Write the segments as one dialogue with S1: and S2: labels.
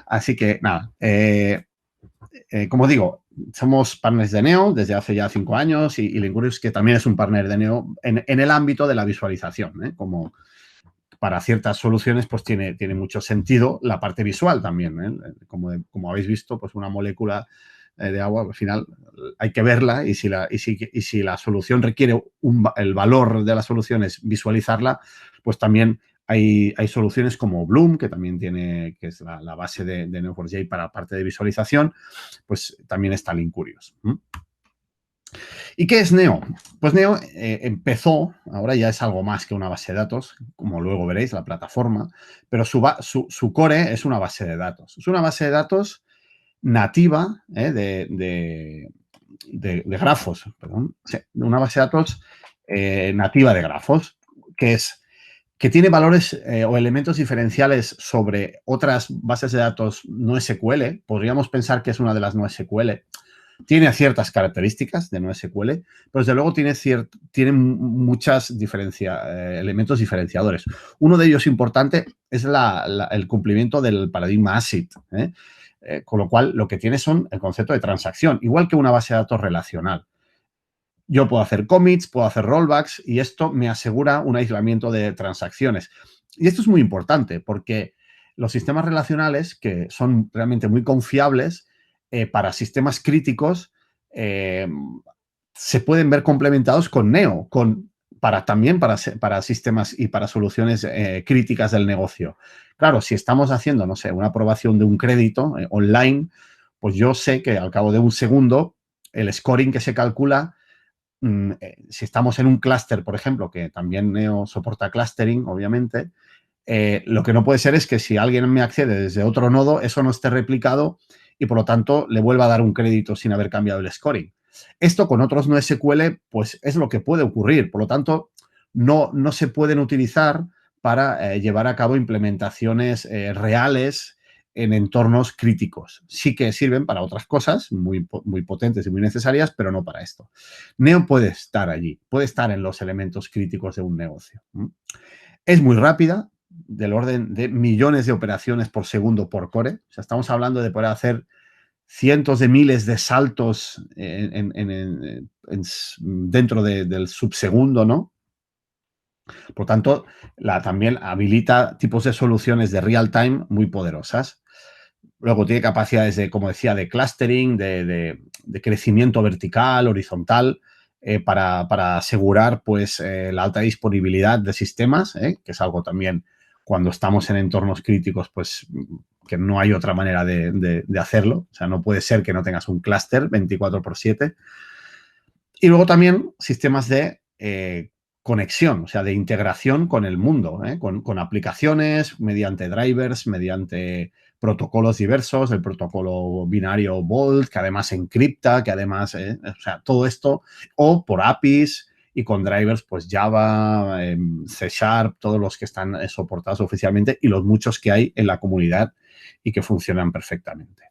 S1: Así que, nada, como digo, somos partners de Neo desde hace ya 5 años y Linkurious, que también es un partner de Neo en el ámbito de la visualización, como para ciertas soluciones pues tiene mucho sentido la parte visual también, como habéis visto, pues una molécula de agua, al final hay que verla y si la solución requiere el valor de la solución es visualizarla, pues también hay soluciones como Bloom, que también tiene, que es la base de Neo4j para parte de visualización, pues también está Linkurious. ¿Y qué es Neo? Pues Neo empezó, ahora ya es algo más que una base de datos, como luego veréis, la plataforma, pero su core es una base de datos. Es una base de datos nativa de grafos, perdón. Sí, una base de datos nativa de grafos, que tiene valores o elementos diferenciales sobre otras bases de datos no SQL. Podríamos pensar que es una de las no SQL. Tiene ciertas características de NoSQL, pero desde luego tiene muchos elementos diferenciadores. Uno de ellos importante es el cumplimiento del paradigma ACID, con lo cual lo que tiene son el concepto de transacción, igual que una base de datos relacional. Yo puedo hacer commits, puedo hacer rollbacks y esto me asegura un aislamiento de transacciones. Y esto es muy importante porque los sistemas relacionales, que son realmente muy confiables, para sistemas críticos, se pueden ver complementados con Neo, también para sistemas y para soluciones críticas del negocio. Claro, si estamos haciendo, no sé, una aprobación de un crédito online, pues yo sé que al cabo de un segundo el scoring que se calcula, si estamos en un clúster, por ejemplo, que también Neo soporta clustering, obviamente, lo que no puede ser es que si alguien me accede desde otro nodo, eso no esté replicado y, por lo tanto, le vuelva a dar un crédito sin haber cambiado el scoring. Esto con otros no SQL, pues es lo que puede ocurrir. Por lo tanto, no se pueden utilizar para llevar a cabo implementaciones reales en entornos críticos. Sí que sirven para otras cosas muy potentes y muy necesarias, pero no para esto. Neo puede estar allí, puede estar en los elementos críticos de un negocio. Es muy rápida, del orden de millones de operaciones por segundo por core. O sea, estamos hablando de poder hacer cientos de miles de saltos dentro del subsegundo, ¿no? Por tanto, también habilita tipos de soluciones de real time muy poderosas. Luego tiene capacidades de, como decía, de clustering, de crecimiento vertical, horizontal, para asegurar pues la alta disponibilidad de sistemas, que es algo también cuando estamos en entornos críticos, pues que no hay otra manera de hacerlo. O sea, no puede ser que no tengas un clúster 24/7. Y luego también sistemas de conexión, o sea, de integración con el mundo, con aplicaciones, mediante drivers, mediante protocolos diversos, el protocolo binario Bolt, que además encripta, que además, o sea, todo esto, o por APIs y con drivers, pues Java, C#, todos los que están soportados oficialmente y los muchos que hay en la comunidad y que funcionan perfectamente.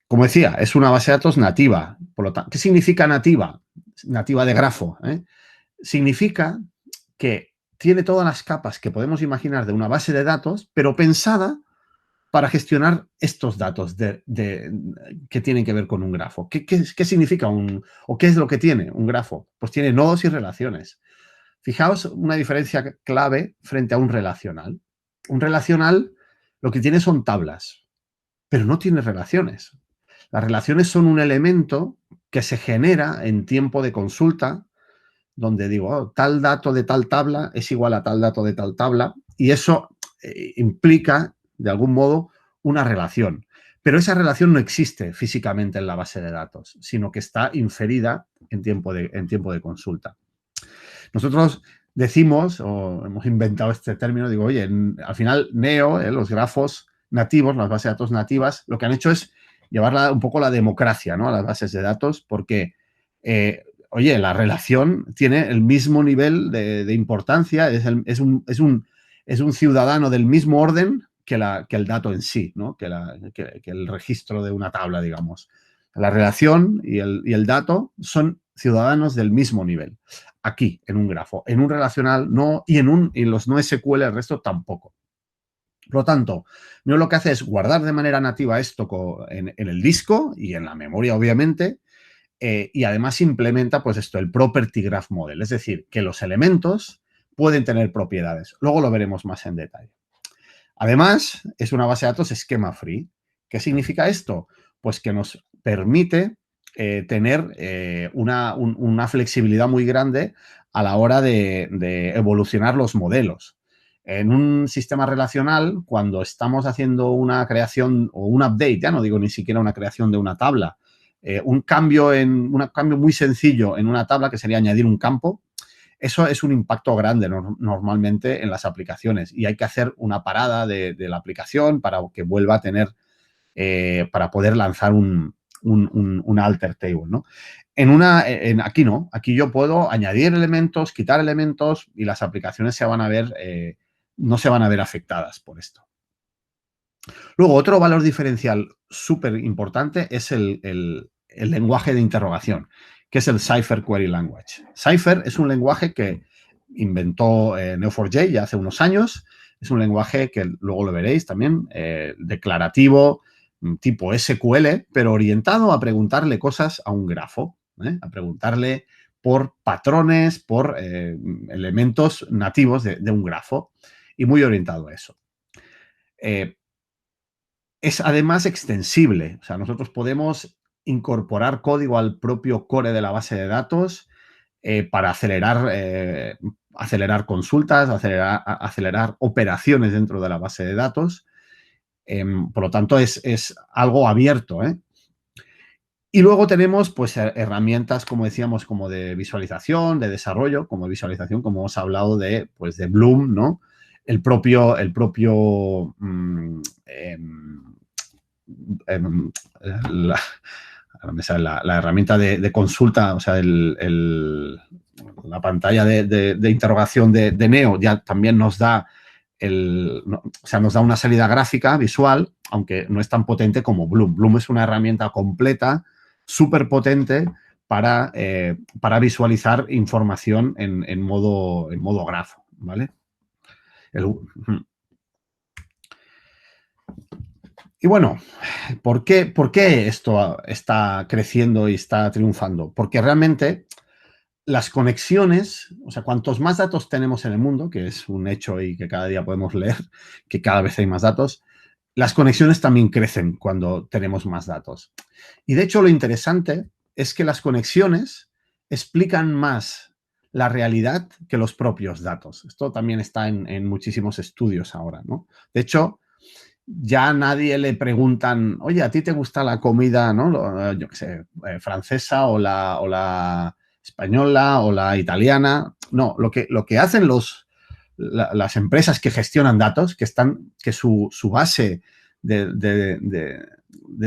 S1: Como decía, es una base de datos nativa. Por lo tanto, ¿qué significa nativa? Nativa de grafo. Significa que tiene todas las capas que podemos imaginar de una base de datos, pero pensada para gestionar estos datos que tienen que ver con un grafo. ¿Qué significa o qué es lo que tiene un grafo? Pues tiene nodos y relaciones. Fijaos una diferencia clave frente a un relacional. Un relacional lo que tiene son tablas, pero no tiene relaciones. Las relaciones son un elemento que se genera en tiempo de consulta, donde digo, tal dato de tal tabla es igual a tal dato de tal tabla, y eso implica, de algún modo, una relación. Pero esa relación no existe físicamente en la base de datos, sino que está inferida en tiempo de consulta. Nosotros decimos, o hemos inventado este término, digo, oye, al final Neo, los grafos nativos, las bases de datos nativas, lo que han hecho es llevar un poco la democracia, ¿no?, a las bases de datos, porque, oye, la relación tiene el mismo nivel de importancia, es un ciudadano del mismo orden que el dato en sí, ¿no?, que el registro de una tabla, digamos. La relación y el dato son ciudadanos del mismo nivel. Aquí, en un grafo. En un relacional no, y en los no SQL el resto tampoco. Por lo tanto, Neo lo que hace es guardar de manera nativa esto en el disco y en la memoria, obviamente, y además implementa, pues esto, el Property Graph Model, es decir, que los elementos pueden tener propiedades. Luego lo veremos más en detalle. Además, es una base de datos esquema free. ¿Qué significa esto? Pues que nos permite tener una flexibilidad muy grande a la hora de evolucionar los modelos. En un sistema relacional, cuando estamos haciendo una creación o un update, ya no digo ni siquiera una creación de una tabla, un cambio muy sencillo en una tabla, que sería añadir un campo, eso es un impacto grande normalmente en las aplicaciones y hay que hacer una parada de la aplicación para que vuelva a tener, para poder lanzar una alter table, ¿no? Aquí no, aquí yo puedo añadir elementos, quitar elementos y las aplicaciones no se van a ver afectadas por esto. Luego, otro valor diferencial súper importante es el lenguaje de interrogación, que es el Cypher Query Language. Cypher es un lenguaje que inventó Neo4j ya hace unos años. Es un lenguaje que luego lo veréis también, declarativo, tipo SQL, pero orientado a preguntarle cosas a un grafo, a preguntarle por patrones, por elementos nativos de un grafo y muy orientado a eso. Es además extensible, o sea, nosotros podemos incorporar código al propio core de la base de datos para acelerar consultas, acelerar operaciones dentro de la base de datos. Por lo tanto, es algo abierto, ¿eh? Y luego tenemos pues herramientas, como decíamos, como de visualización, de desarrollo, como visualización, como hemos hablado de Bloom, ¿no? El propio la herramienta de consulta, o sea, la pantalla de interrogación de Neo ya también nos da nos da una salida gráfica visual, aunque no es tan potente como Bloom. Bloom es una herramienta completa, súper potente para visualizar información en modo grafo, ¿vale? Y bueno, ¿por qué esto está creciendo y está triunfando? Porque realmente las conexiones, o sea, cuantos más datos tenemos en el mundo, que es un hecho y que cada día podemos leer, que cada vez hay más datos, las conexiones también crecen cuando tenemos más datos. Y de hecho lo interesante es que las conexiones explican más la realidad que los propios datos. Esto también está en muchísimos estudios ahora, ¿no? De hecho, ya a nadie le preguntan, oye, ¿a ti te gusta la comida, ¿no? Yo qué sé, francesa o la española o la italiana? No, lo que hacen las empresas que gestionan datos, que su base de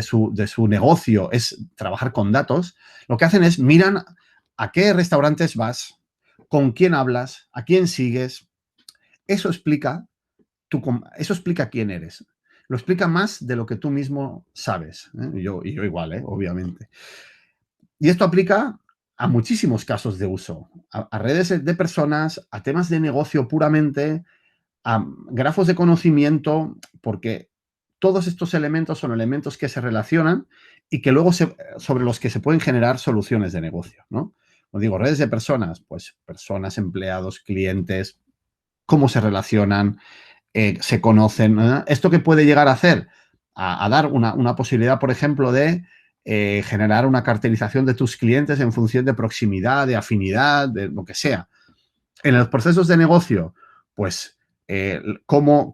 S1: su negocio es trabajar con datos, lo que hacen es miran a qué restaurantes vas, con quién hablas, a quién sigues. Eso explica quién eres. Lo explica más de lo que tú mismo sabes, ¿eh? Y yo igual, obviamente. Y esto aplica a muchísimos casos de uso, a redes de personas, a temas de negocio puramente, a grafos de conocimiento, porque todos estos elementos son elementos que se relacionan y que luego sobre los que se pueden generar soluciones de negocio, ¿no? Como digo, redes de personas, pues personas, empleados, clientes, cómo se relacionan, se conocen. ¿Esto qué puede llegar a hacer? A dar una posibilidad, por ejemplo, de generar una cartelización de tus clientes en función de proximidad, de afinidad, de lo que sea. En los procesos de negocio, pues, cómo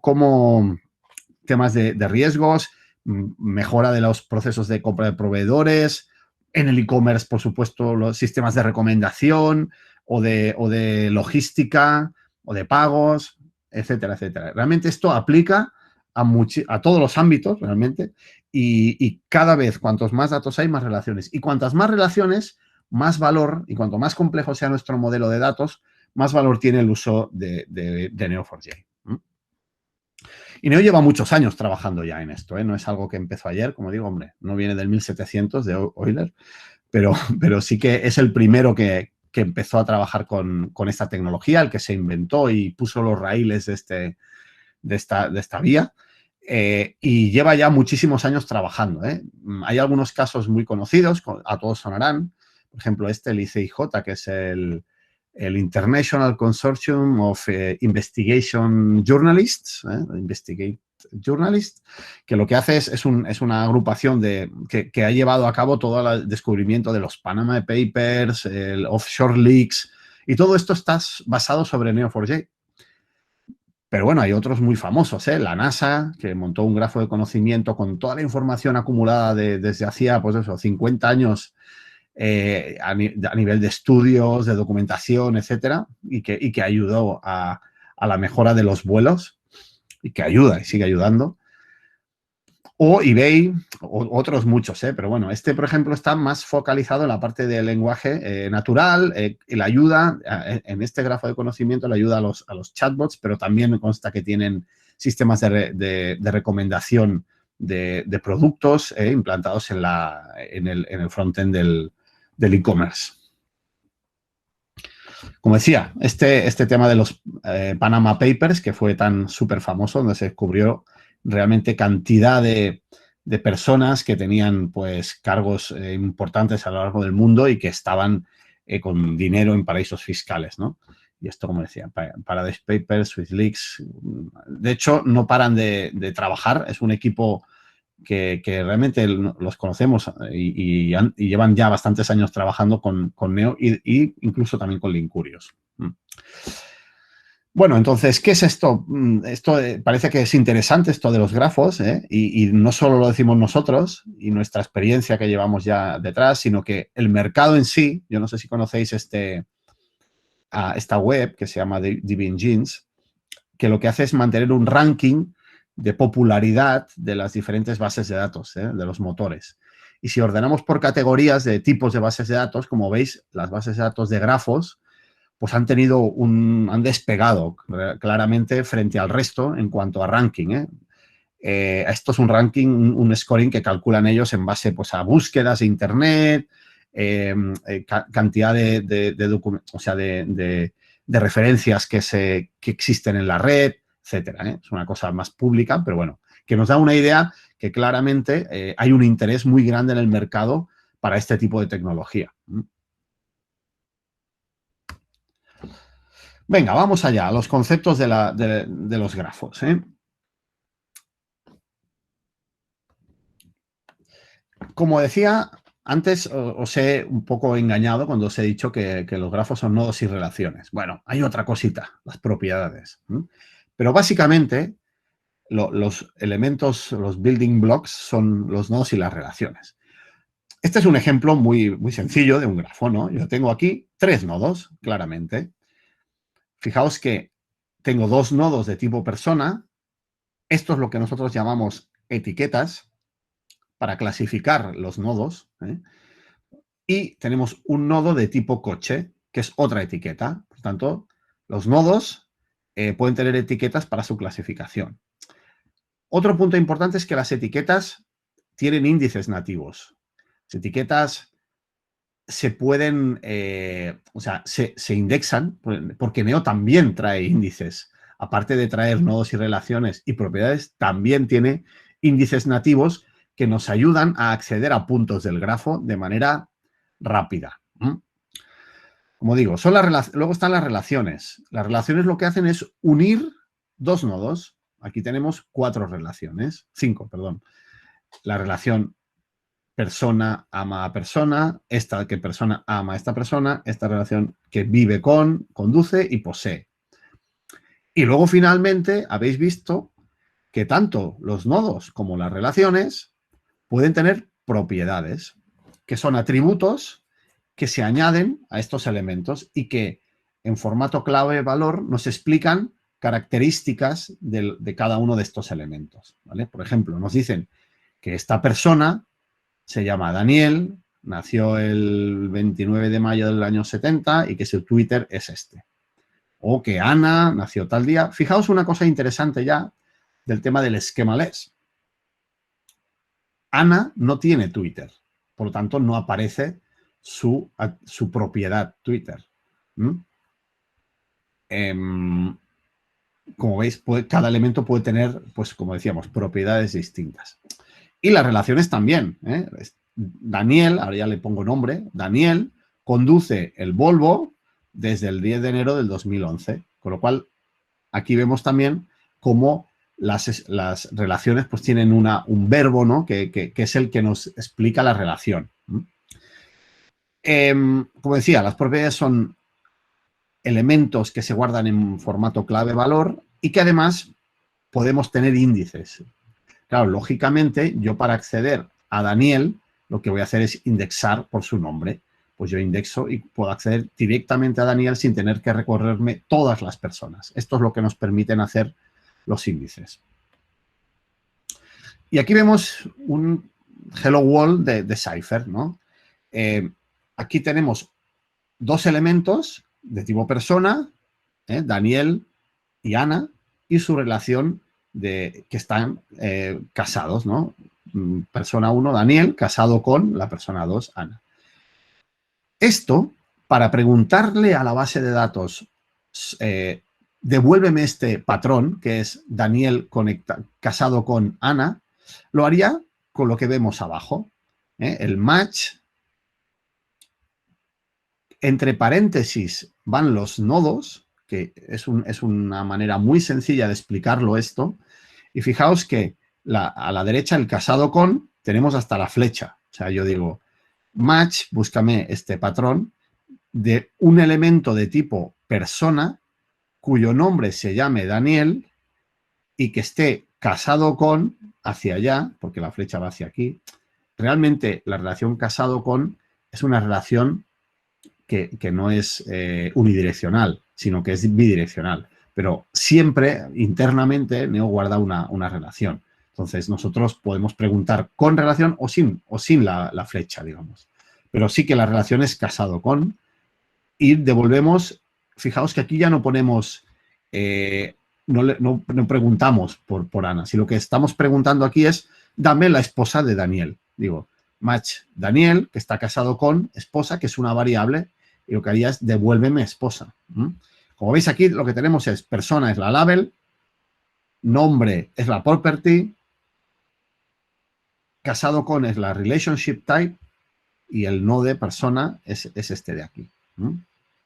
S1: temas de riesgos, mejora de los procesos de compra de proveedores, en el e-commerce, por supuesto, los sistemas de recomendación o de logística o de pagos, etcétera, etcétera. Realmente esto aplica a todos los ámbitos, realmente, y cada vez, cuantos más datos hay, más relaciones. Y cuantas más relaciones, más valor, y cuanto más complejo sea nuestro modelo de datos, más valor tiene el uso de Neo4j. Y Neo lleva muchos años trabajando ya en esto, ¿eh? No es algo que empezó ayer, como digo, hombre, no viene del 1700 de Euler, pero sí que es el primero que empezó a trabajar con esta tecnología, el que se inventó y puso los raíles de de esta vía. Y lleva ya muchísimos años trabajando. Hay algunos casos muy conocidos, a todos sonarán. Por ejemplo, el ICIJ, que es el International Consortium of Investigation Journalists, Investigate Journalists, que lo que hace es una agrupación que ha llevado a cabo todo el descubrimiento de los Panama Papers, el Offshore Leaks, y todo esto está basado sobre Neo4j. Pero bueno, hay otros muy famosos, la NASA, que montó un grafo de conocimiento con toda la información acumulada desde hacía, pues eso, 50 años a nivel de estudios, de documentación, etcétera, y que ayudó a la mejora de los vuelos, y que ayuda y sigue ayudando. O eBay, otros muchos, pero bueno, por ejemplo, está más focalizado en la parte del lenguaje natural, y la ayuda, en este grafo de conocimiento, le ayuda a los chatbots, pero también me consta que tienen sistemas de recomendación de productos implantados en el frontend del e-commerce. Como decía, este tema de los Panama Papers, que fue tan súper famoso, donde se descubrió realmente cantidad de personas que tenían pues cargos importantes a lo largo del mundo y que estaban con dinero en paraísos fiscales, ¿no? Y esto, como decía, Paradise Papers, SwissLeaks, de hecho, no paran de trabajar. Es un equipo que realmente los conocemos y llevan ya bastantes años trabajando con Neo y incluso también con Linkurios. Bueno, entonces, ¿qué es esto? Esto parece que es interesante, esto de los grafos, y no solo lo decimos nosotros y nuestra experiencia que llevamos ya detrás, sino que el mercado en sí, yo no sé si conocéis esta web que se llama DBEngines, que lo que hace es mantener un ranking de popularidad de las diferentes bases de datos, de los motores. Y si ordenamos por categorías de tipos de bases de datos, como veis, las bases de datos de grafos pues han despegado claramente frente al resto en cuanto a ranking. Esto es un ranking, un scoring que calculan ellos en base pues, a búsquedas de Internet, cantidad de referencias que existen en la red, etcétera. Es una cosa más pública, pero bueno, que nos da una idea que claramente hay un interés muy grande en el mercado para este tipo de tecnología. Venga, vamos allá, a los conceptos de los grafos. Como decía, antes os he un poco engañado cuando os he dicho que los grafos son nodos y relaciones. Bueno, hay otra cosita, las propiedades. Pero básicamente los elementos, los building blocks son los nodos y las relaciones. Este es un ejemplo muy, muy sencillo de un grafo, ¿no? Yo tengo aquí 3 nodos, claramente. Fijaos que tengo 2 nodos de tipo persona. Esto es lo que nosotros llamamos etiquetas para clasificar los nodos. Y tenemos un nodo de tipo coche, que es otra etiqueta. Por tanto, los nodos pueden tener etiquetas para su clasificación. Otro punto importante es que las etiquetas tienen índices nativos. Las etiquetas se pueden, se indexan, porque Neo también trae índices. Aparte de traer nodos y relaciones y propiedades, también tiene índices nativos que nos ayudan a acceder a puntos del grafo de manera rápida. Como digo, luego están las relaciones. Las relaciones lo que hacen es unir 2 nodos. Aquí tenemos 5, perdón. La relación persona ama a persona, esta que persona ama a esta persona, esta relación que vive con, conduce y posee. Y luego finalmente habéis visto que tanto los nodos como las relaciones pueden tener propiedades, que son atributos que se añaden a estos elementos y que en formato clave-valor nos explican características de cada uno de estos elementos. ¿Vale? Por ejemplo, nos dicen que esta persona se llama Daniel, nació el 29 de mayo del año 70 y que su Twitter es este. O que Ana nació tal día. Fijaos una cosa interesante ya del tema del esquema less. Ana no tiene Twitter, por lo tanto no aparece su propiedad Twitter. como veis, cada elemento puede tener, pues como decíamos, propiedades distintas. Y las relaciones también. Daniel, ahora ya le pongo nombre, Daniel conduce el Volvo desde el 10 de enero del 2011. Con lo cual, aquí vemos también cómo las relaciones pues tienen un verbo, ¿no? que es el que nos explica la relación. Como decía, las propiedades son elementos que se guardan en formato clave-valor y que además podemos tener índices. Claro, lógicamente, yo para acceder a Daniel, lo que voy a hacer es indexar por su nombre. Pues yo indexo y puedo acceder directamente a Daniel sin tener que recorrerme todas las personas. Esto es lo que nos permiten hacer los índices. Y aquí vemos un Hello World de Cypher, ¿no? Aquí tenemos dos elementos de tipo persona, Daniel y Ana, y su relación de que están casados, ¿no? Persona 1, Daniel, casado con la persona 2, Ana. Esto, para preguntarle a la base de datos, devuélveme este patrón, que es Daniel casado con Ana, lo haría con lo que vemos abajo. El match, entre paréntesis van los nodos, que es una manera muy sencilla de explicarlo esto, y fijaos que a la derecha el casado con, tenemos hasta la flecha. O sea, yo digo, match, búscame este patrón de un elemento de tipo persona cuyo nombre se llame Daniel y que esté casado con hacia allá, porque la flecha va hacia aquí. Realmente la relación casado con es una relación que no es unidireccional, sino que es bidireccional. Pero siempre internamente Neo guarda una relación. Entonces nosotros podemos preguntar con relación o sin la flecha, digamos. Pero sí que la relación es casado con y devolvemos, fijaos que aquí ya no ponemos, no preguntamos por Ana, si lo que estamos preguntando aquí es, dame la esposa de Daniel. Digo, match Daniel, que está casado con esposa, que es una variable, y lo que haría es devuélveme esposa. Como veis aquí, lo que tenemos es persona es la label, nombre es la property, casado con es la relationship type y el nodo de persona es este de aquí.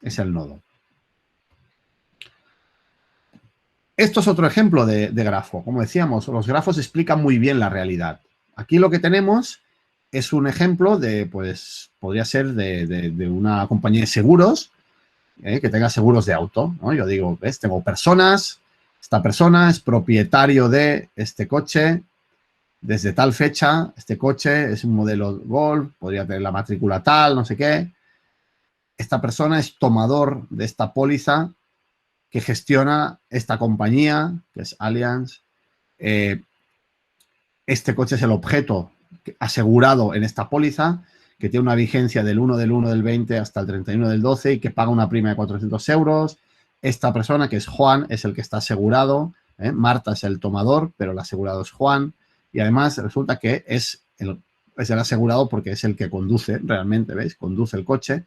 S1: Es el nodo. Esto es otro ejemplo de grafo. Como decíamos, los grafos explican muy bien la realidad. Aquí lo que tenemos es un ejemplo de, pues, podría ser de una compañía de seguros, que tenga seguros de auto, ¿no? Yo digo, ¿ves? Tengo personas, esta persona es propietario de este coche, desde tal fecha, este coche es un modelo Golf, podría tener la matrícula tal, no sé qué. Esta persona es tomador de esta póliza que gestiona esta compañía, que es Allianz. Este coche es el objeto asegurado en esta póliza, que tiene una vigencia del 1 del 1 del 20 hasta el 31 del 12 y que paga una prima de 400 euros. Esta persona, que es Juan, es el que está asegurado. Marta es el tomador, pero el asegurado es Juan. Y además resulta que es el asegurado porque es el que conduce realmente, ¿veis? Conduce el coche.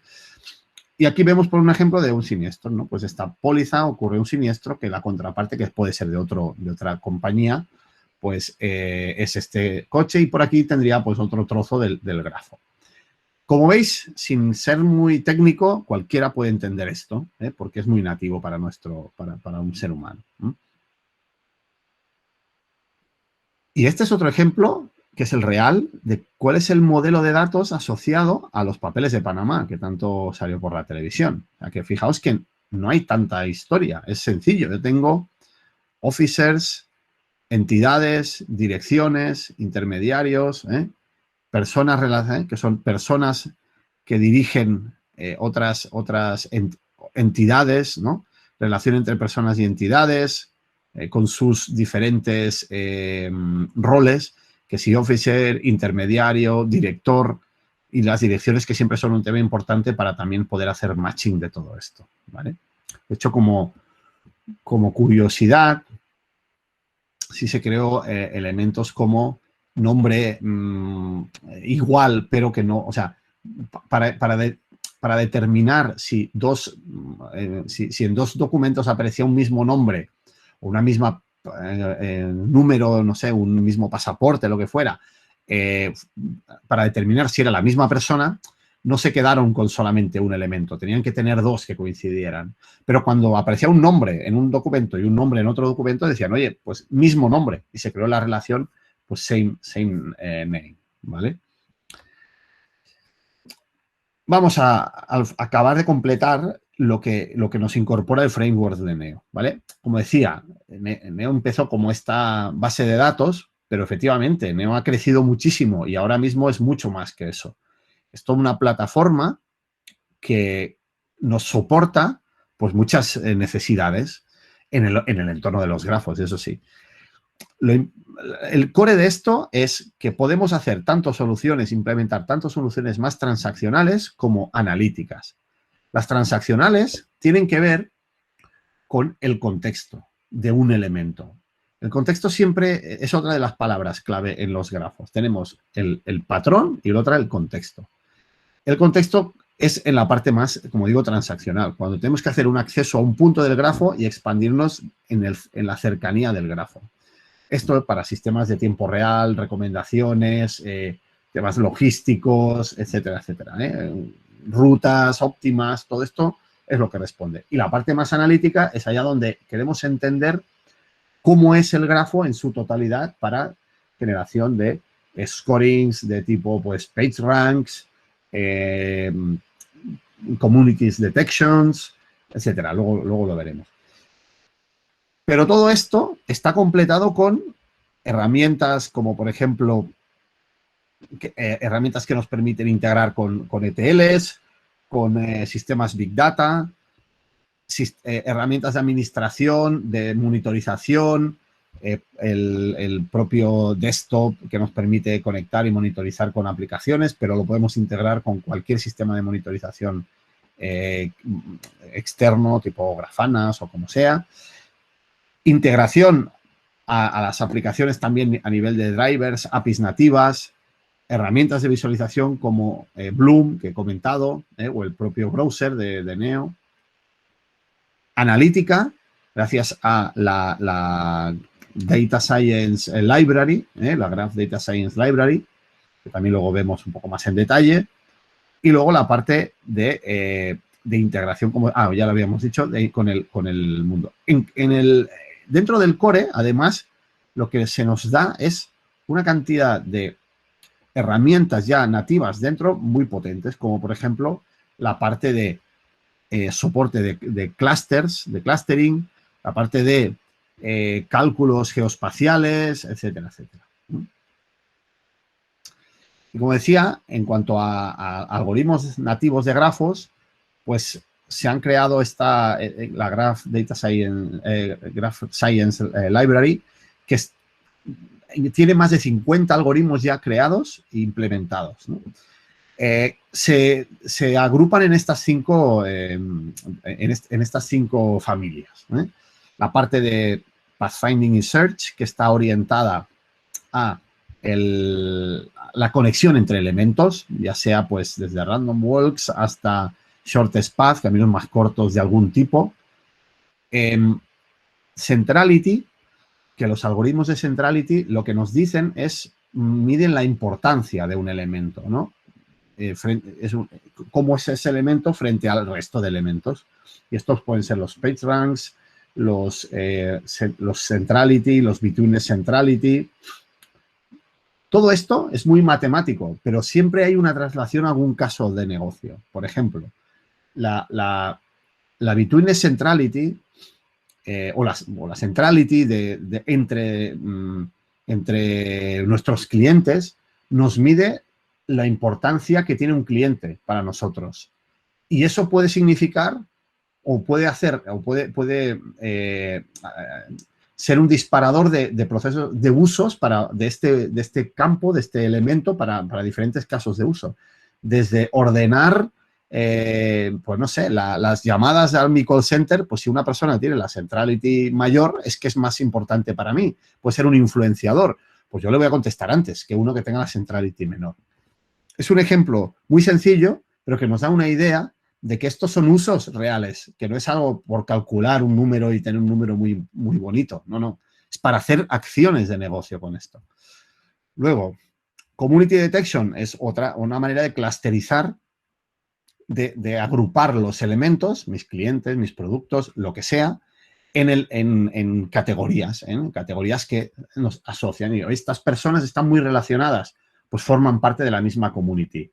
S1: Y aquí vemos por un ejemplo de un siniestro, ¿no? Pues esta póliza ocurre un siniestro que la contraparte, que puede ser de otra compañía, pues es este coche y por aquí tendría pues otro trozo del grafo. Como veis, sin ser muy técnico, cualquiera puede entender esto, porque es muy nativo para un ser humano. Y este es otro ejemplo, que es el real, de cuál es el modelo de datos asociado a los papeles de Panamá, que tanto salió por la televisión. O sea, que fijaos que no hay tanta historia, es sencillo. Yo tengo officers, entidades, direcciones, intermediarios, personas, que son personas que dirigen otras entidades, ¿no? Relación entre personas y entidades, con sus diferentes roles, que si officer, intermediario, director, y las direcciones que siempre son un tema importante para también poder hacer matching de todo esto, ¿vale? De hecho, como curiosidad, sí se creó elementos como nombre igual, pero que no, o sea, para determinar si en dos documentos aparecía un mismo nombre una misma número, no sé, un mismo pasaporte, lo que fuera, para determinar si era la misma persona, no se quedaron con solamente un elemento, tenían que tener dos que coincidieran. Pero cuando aparecía un nombre en un documento y un nombre en otro documento, decían, oye, pues mismo nombre, y se creó la relación, pues same name, ¿vale? Vamos a acabar de completar lo que nos incorpora el framework de Neo, ¿vale? Como decía, Neo empezó como esta base de datos, pero efectivamente Neo ha crecido muchísimo y ahora mismo es mucho más que eso. Es toda una plataforma que nos soporta pues muchas necesidades en el entorno de los grafos, eso sí. El core de esto es que podemos hacer tanto soluciones, implementar tanto soluciones más transaccionales como analíticas. Las transaccionales tienen que ver con el contexto de un elemento. El contexto siempre es otra de las palabras clave en los grafos. Tenemos el patrón y la otra el contexto. El contexto es en la parte más, como digo, transaccional, cuando tenemos que hacer un acceso a un punto del grafo y expandirnos en la cercanía del grafo. Esto para sistemas de tiempo real, recomendaciones, temas logísticos, etcétera, etcétera. Rutas óptimas, todo esto es lo que responde. Y la parte más analítica es allá donde queremos entender cómo es el grafo en su totalidad para generación de scorings de tipo pues PageRanks, communities detections, etcétera. Luego lo veremos. Pero todo esto está completado con herramientas como, por ejemplo, herramientas que nos permiten integrar con ETLs, con sistemas Big Data, herramientas de administración, de monitorización, el propio desktop que nos permite conectar y monitorizar con aplicaciones, pero lo podemos integrar con cualquier sistema de monitorización externo, tipo Grafanas o como sea. Integración a las aplicaciones también a nivel de drivers, APIs nativas, herramientas de visualización como Bloom, que he comentado, o el propio browser de Neo. Analítica, gracias a la Data Science Library, la Graph Data Science Library, que también luego vemos un poco más en detalle. Y luego la parte de integración, como ya lo habíamos dicho, con el mundo. Dentro del core, además, lo que se nos da es una cantidad de herramientas ya nativas dentro muy potentes, como por ejemplo la parte de soporte de clusters, de clustering, la parte de cálculos geoespaciales, etcétera, etcétera. Y como decía, en cuanto a algoritmos nativos de grafos, pues se han creado la Graph Data Science, Graph Science Library, que tiene más de 50 algoritmos ya creados e implementados, ¿no? Se agrupan en estas cinco, familias, ¿eh? La parte de Pathfinding y Search, que está orientada a la conexión entre elementos, ya sea pues desde random walks hasta shortest path, caminos más cortos de algún tipo. Centrality, que los algoritmos de Centrality lo que nos dicen es, miden la importancia de un elemento, ¿no? Cómo es ese elemento frente al resto de elementos. Y estos pueden ser los PageRanks, los Centrality, los Between Centrality. Todo esto es muy matemático, pero siempre hay una traslación a algún caso de negocio. Por ejemplo, la Between Centrality o la Centrality entre nuestros clientes nos mide la importancia que tiene un cliente para nosotros. Y eso puede significar o puede hacer, o puede ser un disparador de procesos, de usos de este campo, de este elemento para diferentes casos de uso. Desde ordenar, pues no sé, las llamadas al mi call center, pues si una persona tiene la centrality mayor, es que es más importante para mí. Puede ser un influenciador. Pues yo le voy a contestar antes que uno que tenga la centrality menor. Es un ejemplo muy sencillo, pero que nos da una idea de que estos son usos reales, que no es algo por calcular un número y tener un número muy, muy bonito. No, no. Es para hacer acciones de negocio con esto. Luego, Community Detection es una manera de clusterizar, de agrupar los elementos, mis clientes, mis productos, lo que sea, en categorías, en categorías que nos asocian. Y estas personas están muy relacionadas, pues forman parte de la misma community.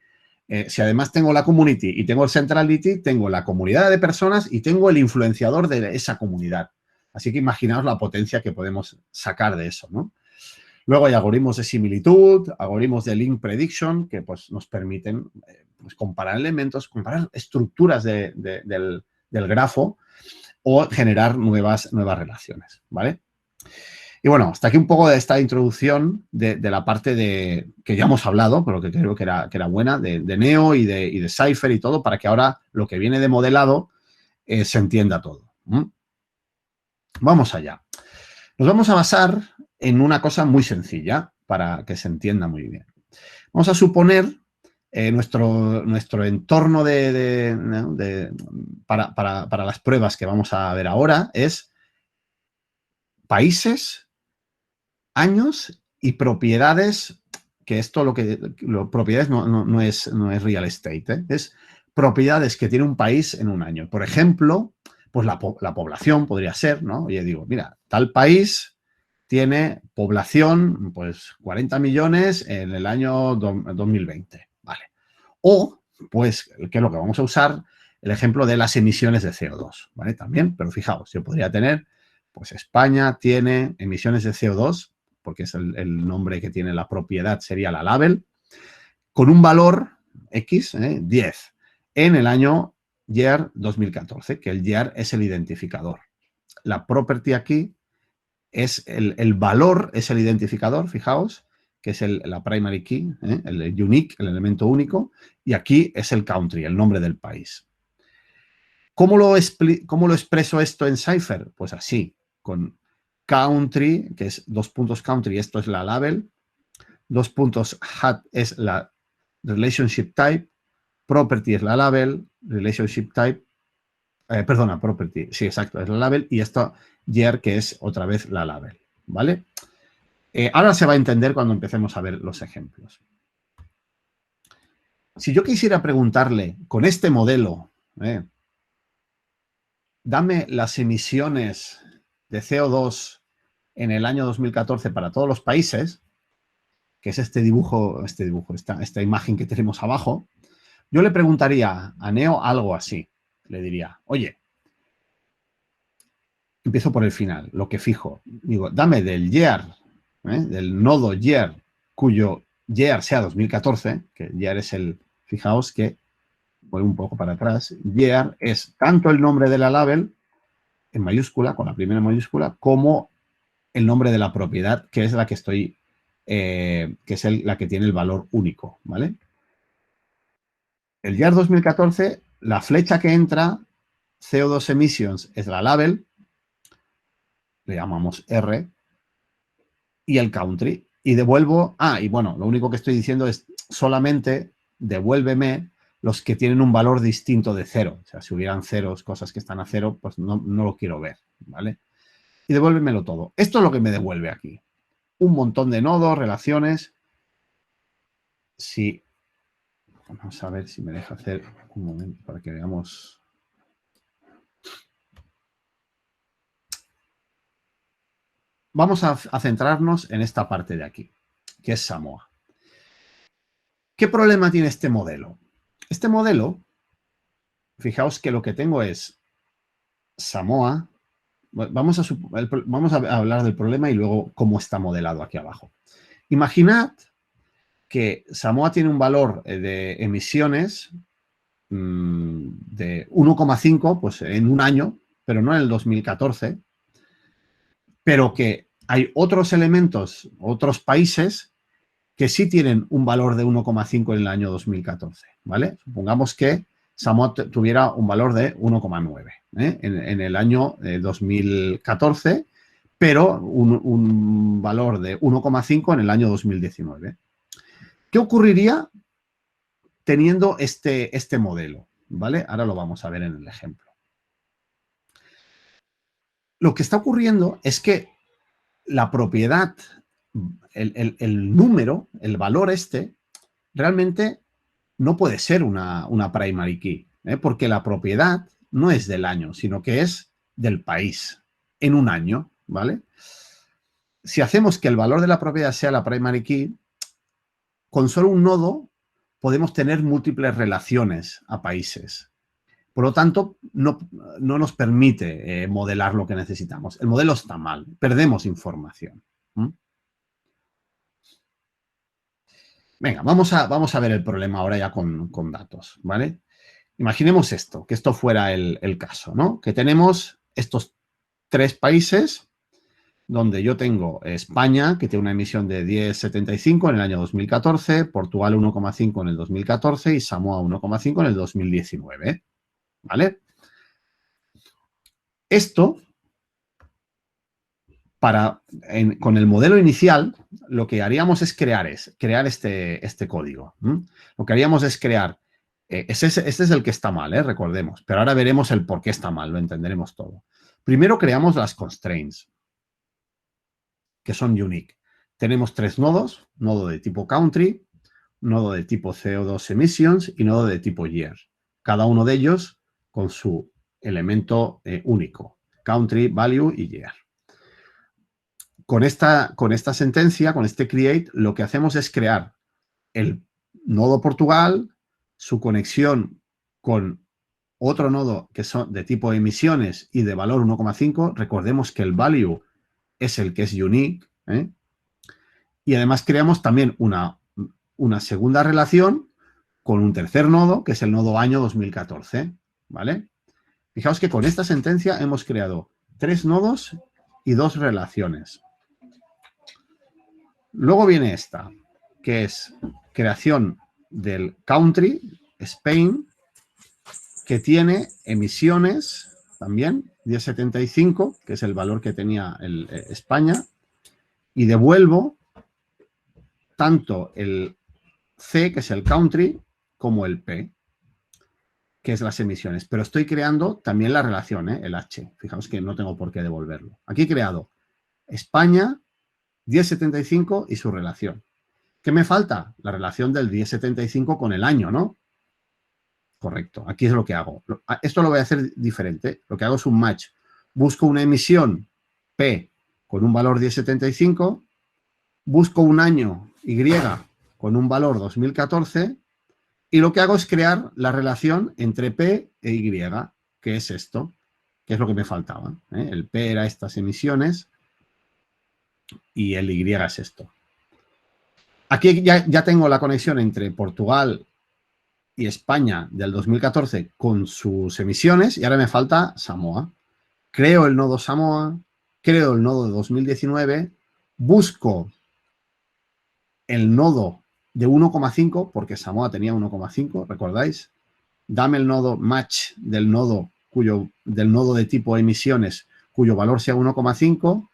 S1: Si además tengo la community y tengo el centrality, tengo la comunidad de personas y tengo el influenciador de esa comunidad. Así que imaginaos la potencia que podemos sacar de eso, ¿no? Luego hay algoritmos de similitud, algoritmos de link prediction, que pues, nos permiten pues, comparar elementos, comparar estructuras del grafo o generar nuevas relaciones, ¿vale? Y bueno, hasta aquí un poco de esta introducción de la parte que ya hemos hablado, pero que creo que era buena, de Neo y de Cypher y todo, para que ahora lo que viene de modelado se entienda todo. Vamos allá. Nos vamos a basar en una cosa muy sencilla para que se entienda muy bien. Vamos a suponer nuestro entorno para las pruebas que vamos a ver ahora es países, años y propiedades, que esto propiedades no es real estate, ¿eh? Es propiedades que tiene un país en un año. Por ejemplo, pues la población podría ser, ¿no? Oye, digo, mira, tal país tiene población, pues 40 millones en el año 2020, ¿vale? O, pues, ¿qué es lo que vamos a usar? El ejemplo de las emisiones de CO2, ¿vale? También, pero fijaos, yo podría tener, pues España tiene emisiones de CO2, porque es el nombre que tiene la propiedad, sería la label, con un valor X, 10, en el año year 2014, que el year es el identificador. La property aquí es el valor, es el identificador, fijaos, que es la primary key, el unique, el elemento único, y aquí es el country, el nombre del país. ¿Cómo lo expreso esto en Cypher? Pues así, con country, que es 2 puntos country, esto es la label, 2 puntos hat es la relationship type, property es la label, relationship type, property, sí, exacto, es la label, y esto year, que es otra vez la label, ¿vale? Ahora se va a entender cuando empecemos a ver los ejemplos. Si yo quisiera preguntarle con este modelo, dame las emisiones de CO2 en el año 2014 para todos los países, que es esta imagen que tenemos abajo, yo le preguntaría a Neo algo así. Le diría, oye, empiezo por el final, lo que fijo. Digo, dame del year, del nodo year, cuyo year sea 2014, que year es fijaos que voy un poco para atrás, year es tanto el nombre de la label en mayúscula, con la primera mayúscula, como el nombre de la propiedad, que es la que estoy, que es la que tiene el valor único, ¿vale? El year 2014, la flecha que entra, CO2 emissions, es la label, le llamamos R, y el country. Y devuelvo, y bueno, lo único que estoy diciendo es solamente devuélveme los que tienen un valor distinto de 0. O sea, si hubieran ceros, cosas que están a 0, pues no lo quiero ver, ¿vale? Y devuélvemelo todo. Esto es lo que me devuelve aquí. Un montón de nodos, relaciones. Si, vamos a ver si me deja hacer un momento para que veamos. Vamos a centrarnos en esta parte de aquí, que es Samoa. ¿Qué problema tiene este modelo? Este modelo, fijaos que lo que tengo es Samoa. Vamos a hablar del problema y luego cómo está modelado aquí abajo. Imaginad que Samoa tiene un valor de emisiones de 1,5 pues en un año, pero no en el 2014, pero que hay otros elementos, otros países que sí tienen un valor de 1,5 en el año 2014, ¿vale? Supongamos que Samoa tuviera un valor de 1,9 en el año 2014, pero un valor de 1,5 en el año 2019. ¿Qué ocurriría teniendo este modelo? ¿vale? Ahora lo vamos a ver en el ejemplo. Lo que está ocurriendo es que la propiedad, el número, el valor este, realmente no puede ser una primary key, porque la propiedad no es del año, sino que es del país en un año, ¿vale? Si hacemos que el valor de la propiedad sea la primary key, con solo un nodo podemos tener múltiples relaciones a países. Por lo tanto, no nos permite modelar lo que necesitamos. El modelo está mal, perdemos información. Venga, vamos a ver el problema ahora ya con datos, ¿vale? Imaginemos esto, que esto fuera el caso, ¿no? Que tenemos estos 3 países donde yo tengo España, que tiene una emisión de 10,75 en el año 2014, Portugal 1,5 en el 2014 y Samoa 1,5 en el 2019, ¿vale? Esto, con el modelo inicial, lo que haríamos es crear este código. Lo que haríamos es crear, este es el que está mal, recordemos, pero ahora veremos el por qué está mal, lo entenderemos todo. Primero creamos las constraints, que son unique. Tenemos 3 nodos, nodo de tipo country, nodo de tipo CO2 emissions y nodo de tipo year. Cada uno de ellos con su elemento único, country, value y year. Con esta sentencia, con este create, lo que hacemos es crear el nodo Portugal, su conexión con otro nodo que son de tipo emisiones y de valor 1,5. Recordemos que el value es el que es unique, y además creamos también una segunda relación con un tercer nodo, que es el nodo año 2014, ¿vale? Fijaos que con esta sentencia hemos creado 3 nodos y 2 relaciones. Luego viene esta, que es creación del country, Spain, que tiene emisiones también, 10,75, que es el valor que tenía España, y devuelvo tanto el C, que es el country, como el P, que es las emisiones. Pero estoy creando también la relación, el H. Fijaos que no tengo por qué devolverlo. Aquí he creado España, 10,75 y su relación. ¿Qué me falta? La relación del 10,75 con el año, ¿no? Correcto. Aquí es lo que hago. Esto lo voy a hacer diferente. Lo que hago es un match. Busco una emisión P con un valor 10,75, busco un año Y con un valor 2014 y lo que hago es crear la relación entre P e Y, que es esto, que es lo que me faltaba. El P era estas emisiones y el Y es esto. Aquí ya tengo la conexión entre Portugal y España del 2014 con sus emisiones y ahora me falta Samoa. Creo el nodo Samoa, creo el nodo de 2019, busco el nodo de 1,5 porque Samoa tenía 1,5, ¿recordáis? Dame el nodo match del nodo de tipo emisiones cuyo valor sea 1,5.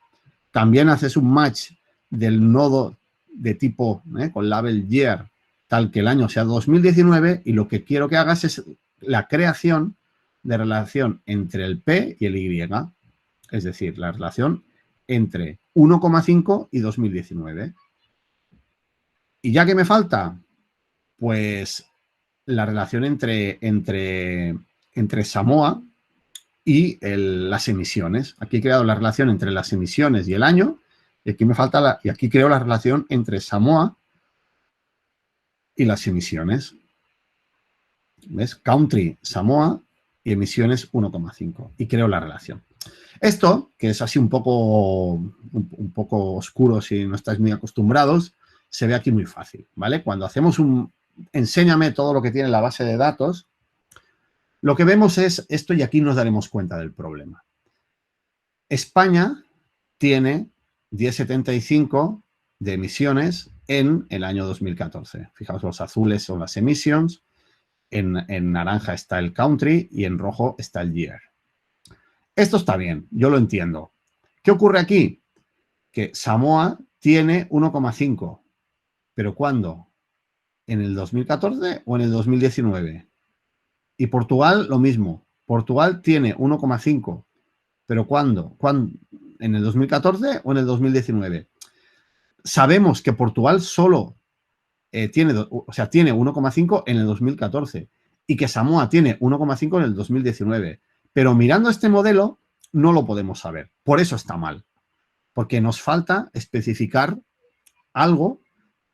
S1: También haces un match del nodo de tipo con label year tal que el año sea 2019 y lo que quiero que hagas es la creación de relación entre el P y el Y, es decir, la relación entre 1,5 y 2019. ¿Y ya que me falta? Pues la relación entre Samoa y las emisiones. Aquí he creado la relación entre las emisiones y el año, y aquí me falta y aquí creo la relación entre Samoa y las emisiones. ¿Ves? Country, Samoa y emisiones 1,5. Y creo la relación. Esto, que es así un poco oscuro si no estáis muy acostumbrados, se ve aquí muy fácil, ¿vale? Cuando hacemos enséñame todo lo que tiene la base de datos, lo que vemos es esto y aquí nos daremos cuenta del problema. España tiene 10,75 de emisiones en el año 2014. Fijaos, los azules son las emissions, en naranja está el country y en rojo está el year. Esto está bien, yo lo entiendo. ¿Qué ocurre aquí? Que Samoa tiene 1,5. ¿Pero cuándo? ¿En el 2014 o en el 2019? Y Portugal, lo mismo. Portugal tiene 1,5. ¿Pero cuándo? ¿En el 2014 o en el 2019? Sabemos que Portugal solo tiene 1,5 en el 2014 y que Samoa tiene 1,5 en el 2019. Pero mirando este modelo no lo podemos saber. Por eso está mal. Porque nos falta especificar algo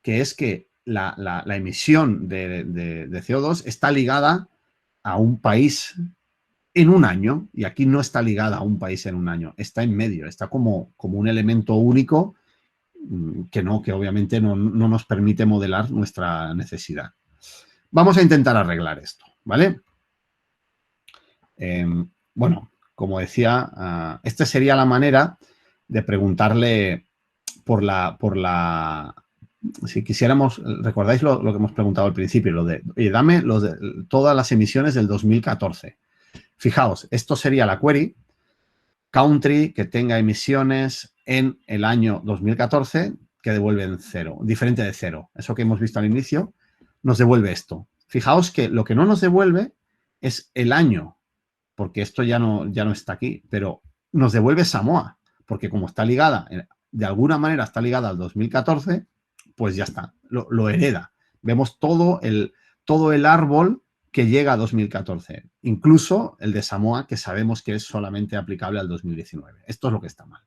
S1: que es que la emisión de CO2 está ligada a un país en un año, y aquí no está ligada a un país en un año, está en medio, está como un elemento único que obviamente no nos permite modelar nuestra necesidad. Vamos a intentar arreglar esto, ¿vale? Bueno, como decía, esta sería la manera de preguntarle si quisiéramos, ¿recordáis lo que hemos preguntado al principio? Lo de, oye, dame todas las emisiones del 2014. Fijaos, esto sería la query, country que tenga emisiones en el año 2014 que devuelven 0, diferente de 0. Eso que hemos visto al inicio nos devuelve esto. Fijaos que lo que no nos devuelve es el año, porque esto ya no está aquí, pero nos devuelve Samoa, porque como está ligada, de alguna manera está ligada al 2014, pues ya está, lo hereda. Vemos todo el árbol que llega a 2014, incluso el de Samoa, que sabemos que es solamente aplicable al 2019. Esto es lo que está mal.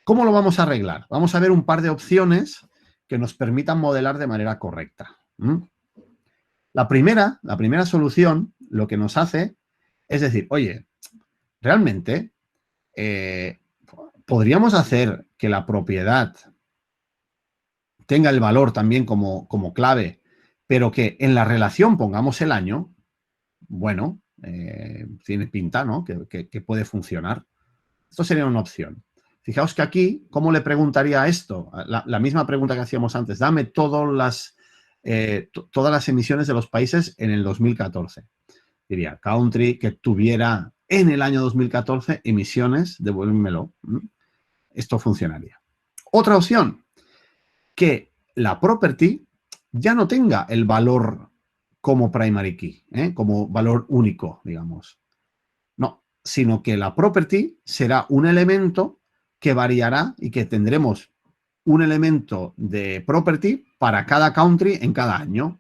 S1: ¿Cómo lo vamos a arreglar? Vamos a ver un par de opciones que nos permitan modelar de manera correcta. La primera solución lo que nos hace es decir, oye, realmente podríamos hacer que la propiedad tenga el valor también como clave, pero que en la relación pongamos el año. Bueno, tiene pinta, ¿no? Que puede funcionar. Esto sería una opción. Fijaos que aquí, ¿cómo le preguntaría esto? La misma pregunta que hacíamos antes. Dame todas las emisiones de los países en el 2014. Diría, country que tuviera en el año 2014 emisiones, devuélvemelo. Esto funcionaría. Otra opción, que la property ya no tenga el valor como primary key, como valor único, digamos. No, sino que la property será un elemento que variará y que tendremos un elemento de property para cada country en cada año.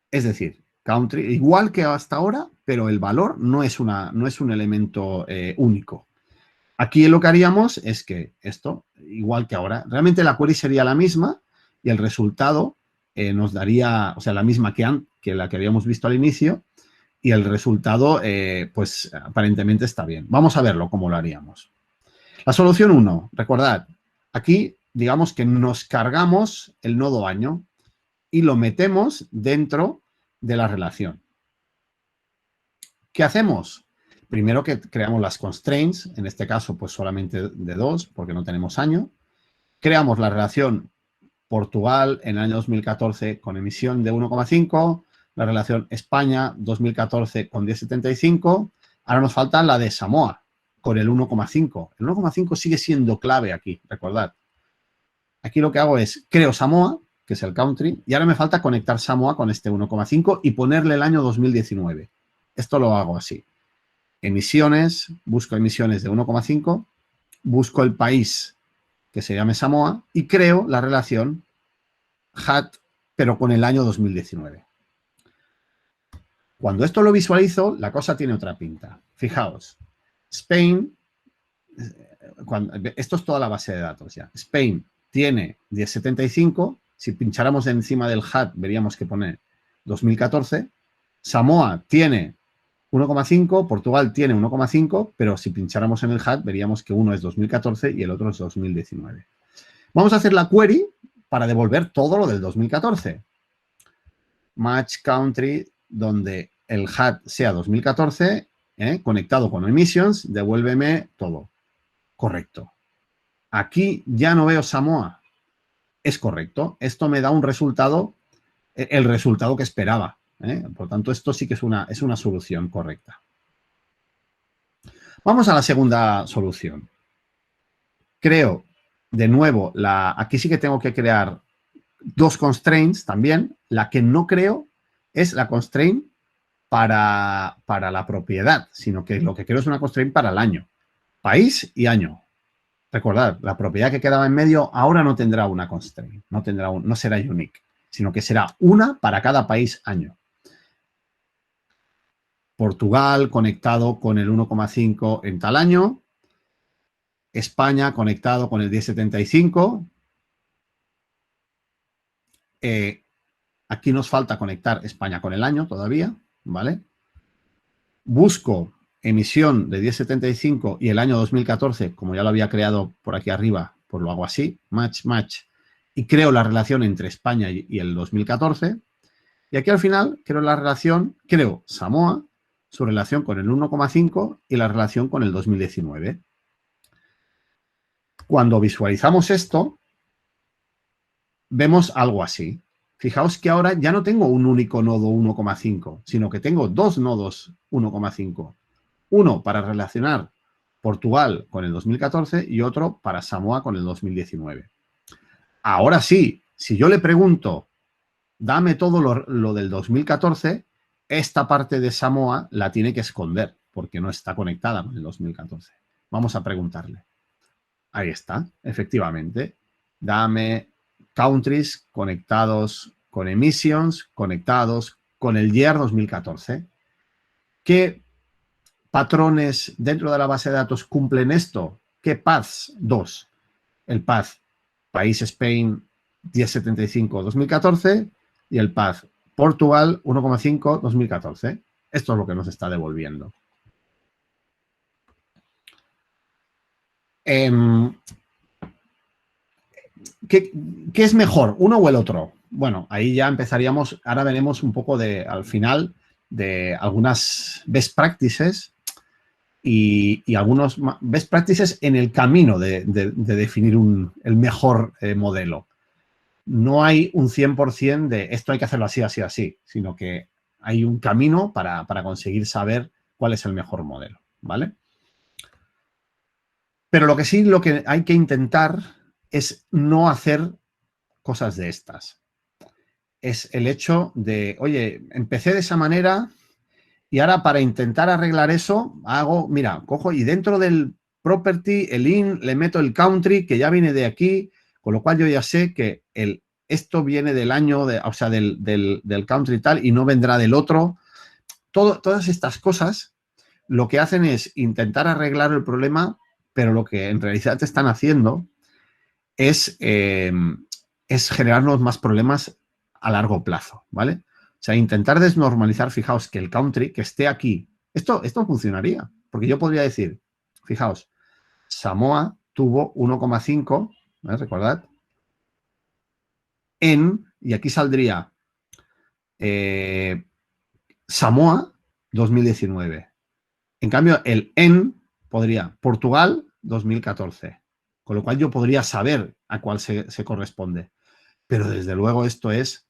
S1: Es decir, country igual que hasta ahora, pero el valor no es un elemento único. Aquí lo que haríamos es que esto, igual que ahora, realmente la query sería la misma y el resultado nos daría, o sea, la misma que la que habíamos visto al inicio, y el resultado, pues, aparentemente está bien. Vamos a verlo cómo lo haríamos. La solución 1, recordad, aquí, digamos que nos cargamos el nodo año y lo metemos dentro de la relación. ¿Qué hacemos? Primero que creamos las constraints, en este caso, pues solamente de 2, porque no tenemos año. Creamos la relación Portugal en el año 2014 con emisión de 1,5, la relación España 2014 con 10,75. Ahora nos falta la de Samoa con el 1,5. El 1,5 sigue siendo clave aquí, recordad. Aquí lo que hago es creo Samoa, que es el country, y ahora me falta conectar Samoa con este 1,5 y ponerle el año 2019. Esto lo hago así. Emisiones, busco emisiones de 1,5, busco el país que se llame Samoa y creo la relación HAT, pero con el año 2019. Cuando esto lo visualizo, la cosa tiene otra pinta. Fijaos, Spain, esto es toda la base de datos ya. Spain tiene 10,75. Si pincháramos encima del HAT, veríamos que pone 2014. Samoa tiene 1,5, Portugal tiene 1,5, pero si pincháramos en el HAT, veríamos que uno es 2014 y el otro es 2019. Vamos a hacer la query para devolver todo lo del 2014. Match country, donde el HAT sea 2014, conectado con emissions, devuélveme todo. Correcto. Aquí ya no veo Samoa. Es correcto. Esto me da un resultado, el resultado que esperaba. Por tanto, esto sí que es una solución correcta. Vamos a la segunda solución. Creo, de nuevo, aquí sí que tengo que crear dos constraints también. La que no creo es la constraint para la propiedad, sino que lo que quiero es una constraint para el año. País y año. Recordad, la propiedad que quedaba en medio ahora no tendrá una constraint, no será unique, sino que será una para cada país año. Portugal conectado con el 1,5 en tal año. España conectado con el 1075. Aquí nos falta conectar España con el año todavía, ¿vale? Busco emisión de 1075 y el año 2014, como ya lo había creado por aquí arriba, pues lo hago así, match, match, y creo la relación entre España y el 2014. Y aquí al final creo Samoa, su relación con el 1,5 y la relación con el 2019. Cuando visualizamos esto, vemos algo así. Fijaos que ahora ya no tengo un único nodo 1,5, sino que tengo dos nodos 1,5. Uno para relacionar Portugal con el 2014 y otro para Samoa con el 2019. Ahora sí, si yo le pregunto, dame todo lo del 2014, esta parte de Samoa la tiene que esconder porque no está conectada con el 2014. Vamos a preguntarle. Ahí está, efectivamente. Dame countries conectados con emissions, conectados con el year 2014. ¿Qué patrones dentro de la base de datos cumplen esto? ¿Qué paths? Dos. El path país Spain 1075 2014 y el path Portugal 1,5 2014. Esto es lo que nos está devolviendo. ¿Qué es mejor, uno o el otro? Bueno, ahí ya empezaríamos, ahora veremos un poco al final de algunas best practices y algunos best practices en el camino de definir el mejor modelo. No hay un 100% de esto hay que hacerlo así, así, así, sino que hay un camino para conseguir saber cuál es el mejor modelo, ¿vale? Pero lo que hay que intentar es no hacer cosas de estas. Es el hecho de, oye, empecé de esa manera y ahora para intentar arreglar eso, mira, cojo y dentro del property, el in, le meto el country que ya viene de aquí, con lo cual yo ya sé que esto viene del año, o sea, del country tal y no vendrá del otro. Todas estas cosas lo que hacen es intentar arreglar el problema, pero lo que en realidad te están haciendo es generarnos más problemas a largo plazo, ¿vale? O sea, intentar desnormalizar, fijaos, que el country que esté aquí, esto funcionaría, porque yo podría decir, fijaos, Samoa tuvo 1,5, ¿vale? Recordad, y aquí saldría Samoa 2019. En cambio, el podría Portugal 2014, con lo cual yo podría saber a cuál se corresponde. Pero desde luego esto es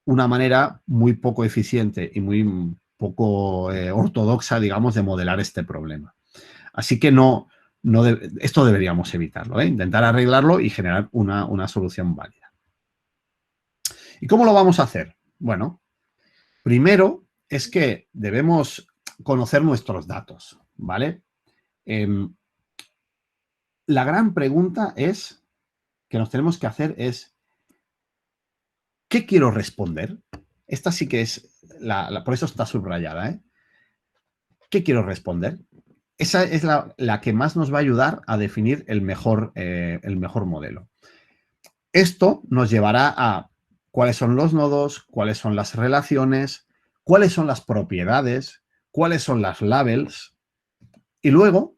S1: una manera muy poco eficiente y muy poco ortodoxa, digamos, de modelar este problema. Así que esto deberíamos evitarlo, ¿eh? Intentar arreglarlo y generar una solución válida. ¿Y cómo lo vamos a hacer? Bueno, primero es que debemos conocer nuestros datos, ¿vale? La gran pregunta que nos tenemos que hacer es, ¿qué quiero responder? Esta sí que es, por eso está subrayada, ¿eh? ¿Qué quiero responder? Esa es la que más nos va a ayudar a definir el mejor modelo. Esto nos llevará a cuáles son los nodos, cuáles son las relaciones, cuáles son las propiedades, cuáles son las labels. Y luego,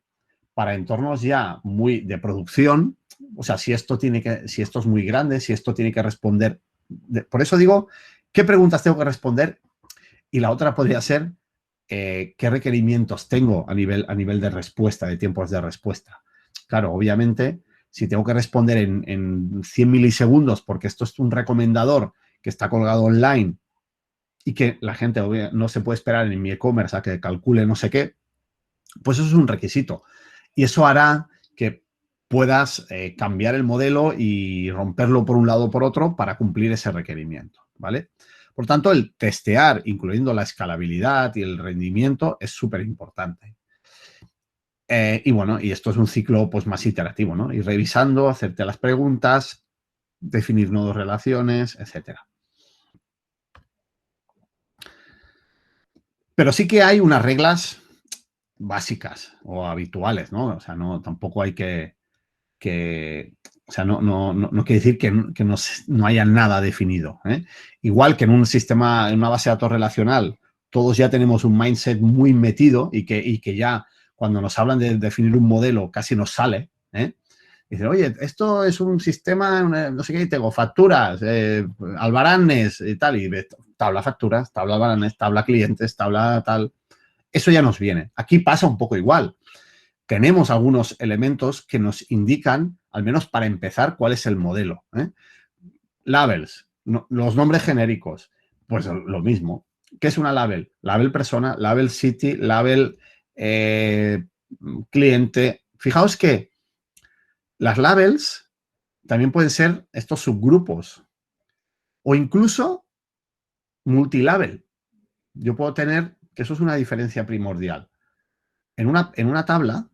S1: para entornos ya muy de producción, o sea, si esto es muy grande, si esto tiene que responder. Por eso digo, ¿qué preguntas tengo que responder? Y la otra podría ser, ¿qué requerimientos tengo a nivel de respuesta, de tiempos de respuesta? Claro, obviamente, si tengo que responder en 100 milisegundos, porque esto es un recomendador que está colgado online y que la gente no se puede esperar en mi e-commerce a que calcule no sé qué, pues eso es un requisito. Y eso hará que puedas cambiar el modelo y romperlo por un lado o por otro para cumplir ese requerimiento, ¿vale? Por tanto, el testear, incluyendo la escalabilidad y el rendimiento, es súper importante. Y bueno, y esto es un ciclo pues, más iterativo, ¿no? Ir revisando, hacerte las preguntas, definir nodos, relaciones, etcétera. Pero sí que hay unas reglas básicas o habituales, ¿no? O sea, no, tampoco hay que o sea, no quiere decir que no haya nada definido, ¿eh? Igual que en un sistema, en una base de datos relacional, todos ya tenemos un mindset muy metido y que ya cuando nos hablan de definir un modelo casi nos sale, ¿eh? Dice, oye, esto es un sistema, no sé qué, tengo facturas, albaranes y tal, y ves, tabla facturas, tabla albaranes, tabla clientes, tabla tal. Eso ya nos viene. Aquí pasa un poco igual. Tenemos algunos elementos que nos indican, al menos para empezar, cuál es el modelo, ¿eh? Labels, los nombres genéricos, pues lo mismo. ¿Qué es una label? Label persona, label city, label cliente. Fijaos que las labels también pueden ser estos subgrupos o incluso multilabel. Yo puedo tener, que eso es una diferencia primordial. En una tabla,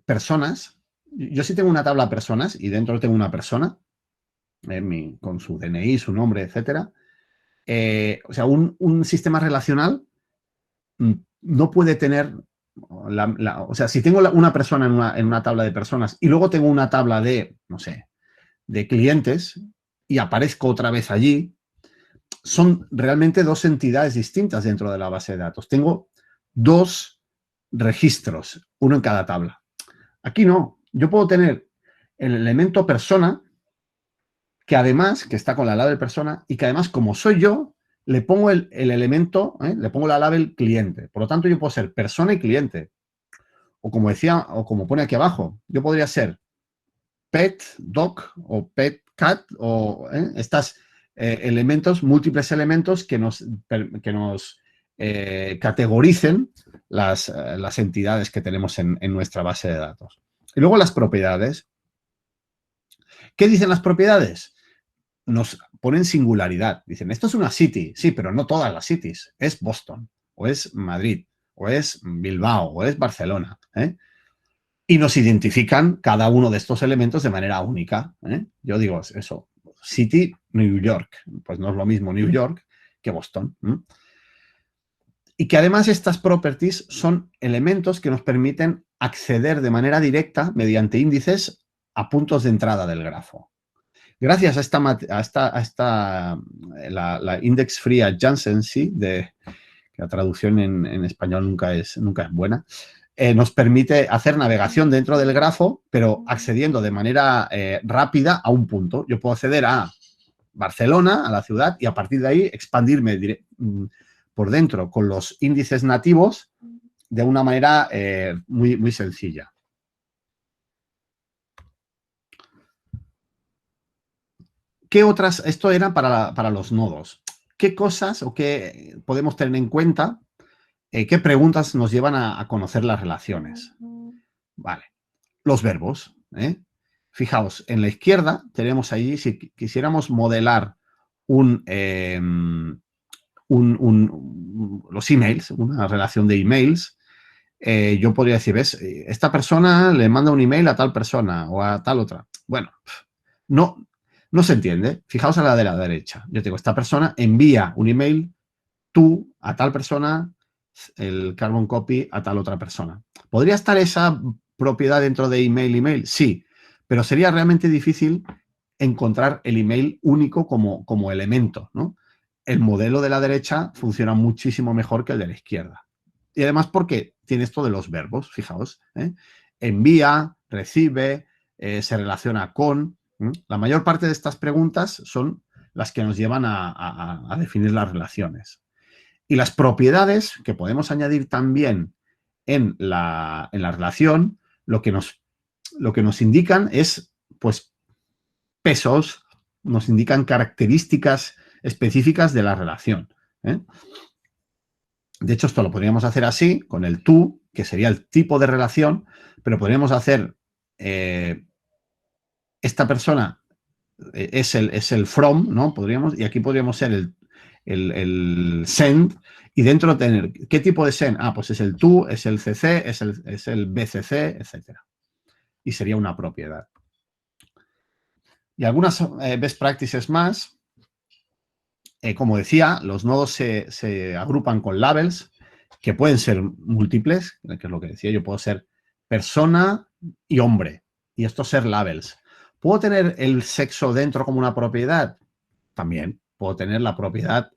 S1: personas, yo sí tengo una tabla personas y dentro tengo una persona, con su DNI, su nombre, etcétera. O sea, un sistema relacional no puede tener, o sea, si tengo una persona en una tabla de personas y luego tengo una tabla de, no sé, de clientes y aparezco otra vez allí, son realmente dos entidades distintas dentro de la base de datos. Tengo dos registros, uno en cada tabla. Aquí no. Yo puedo tener el elemento persona, que además, que está con la label persona, y que además, como soy yo, le pongo el elemento, le pongo la label cliente. Por lo tanto, yo puedo ser persona y cliente. O como decía, o como pone aquí abajo, yo podría ser pet dog o pet cat, o estos elementos, múltiples elementos que nos categoricen las entidades que tenemos en nuestra base de datos. Y luego las propiedades. ¿Qué dicen las propiedades? Nos ponen singularidad. Dicen, esto es una city. Sí, pero no todas las cities. Es Boston, o es Madrid, o es Bilbao, o es Barcelona, ¿eh? Y nos identifican cada uno de estos elementos de manera única, ¿eh? Yo digo eso, City, New York. Pues no es lo mismo New York que Boston, ¿eh? Y que además estas properties son elementos que nos permiten acceder de manera directa mediante índices a puntos de entrada del grafo. Gracias a la Index Free Adjacency, que la traducción en español nunca es buena, nos permite hacer navegación dentro del grafo, pero accediendo de manera rápida a un punto. Yo puedo acceder a Barcelona, a la ciudad, y a partir de ahí expandirme por dentro con los índices nativos de una manera muy, muy sencilla. ¿Qué otras? Esto era para los nodos. ¿Qué cosas o qué podemos tener en cuenta? ¿Qué preguntas nos llevan a conocer las relaciones? Vale. Los verbos, ¿eh? Fijaos, en la izquierda tenemos allí, si quisiéramos modelar los emails, una relación de emails, yo podría decir, ¿ves? Esta persona le manda un email a tal persona o a tal otra. Bueno, no se entiende. Fijaos a la de la derecha. Yo tengo, esta persona envía un email, tú a tal persona, el carbon copy a tal otra persona. ¿Podría estar esa propiedad dentro de email? Sí, pero sería realmente difícil encontrar el email único como elemento, ¿no? El modelo de la derecha funciona muchísimo mejor que el de la izquierda. Y además porque tiene esto de los verbos, fijaos, ¿eh? Envía, recibe, se relaciona con. La mayor parte de estas preguntas son las que nos llevan a definir las relaciones. Y las propiedades que podemos añadir también en la relación, lo que nos indican es, pues, pesos, nos indican características específicas de la relación, ¿eh? De hecho, esto lo podríamos hacer así, con el tú, que sería el tipo de relación, pero podríamos hacer esta persona es el from, ¿no? Podríamos, y aquí podríamos ser el send, y dentro tener, ¿qué tipo de send? Ah, pues es el to, es el cc, es el bcc, etcétera. Y sería una propiedad. Y algunas best practices más, como decía, los nodos se agrupan con labels, que pueden ser múltiples, que es lo que decía, yo puedo ser persona y hombre, y estos ser labels. ¿Puedo tener el sexo dentro como una propiedad? También puedo tener la propiedad